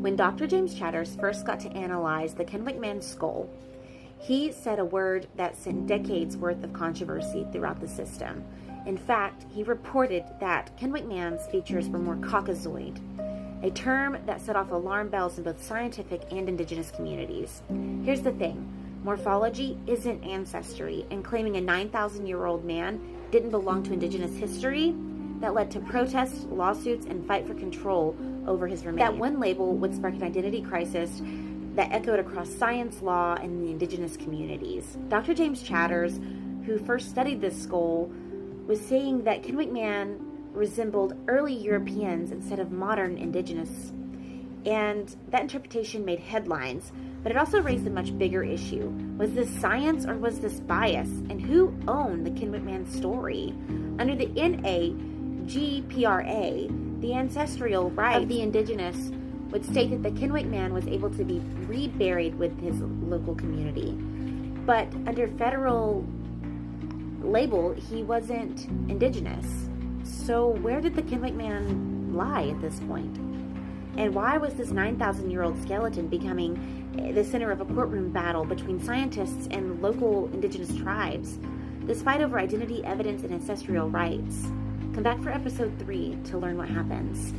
When Dr. James Chatters first got to analyze the Kennewick man's skull, he said a word that sent decades worth of controversy throughout the system. In fact, he reported that Kennewick man's features were more Caucasoid, a term that set off alarm bells in both scientific and indigenous communities. Here's the thing. Morphology isn't ancestry, and claiming a 9,000-year-old man didn't belong to indigenous history, that led to protests, lawsuits, and fight for control over his remains. That one label would spark an identity crisis that echoed across science, law, and the indigenous communities. Dr. James Chatters, who first studied this skull, was saying that Kennewick man resembled early Europeans instead of modern indigenous. And that interpretation made headlines, but it also raised a much bigger issue. Was this science or was this bias? And who owned the Kennewick man story? Under the NAGPRA, the ancestral right of the indigenous would state that the Kennewick man was able to be reburied with his local community. But under federal label, he wasn't indigenous. So where did the Kennewick man lie at this point? And why was this 9,000-year-old skeleton becoming the center of a courtroom battle between scientists and local indigenous tribes? This fight over identity, evidence, and ancestral rights. Come back for episode 3 to learn what happens.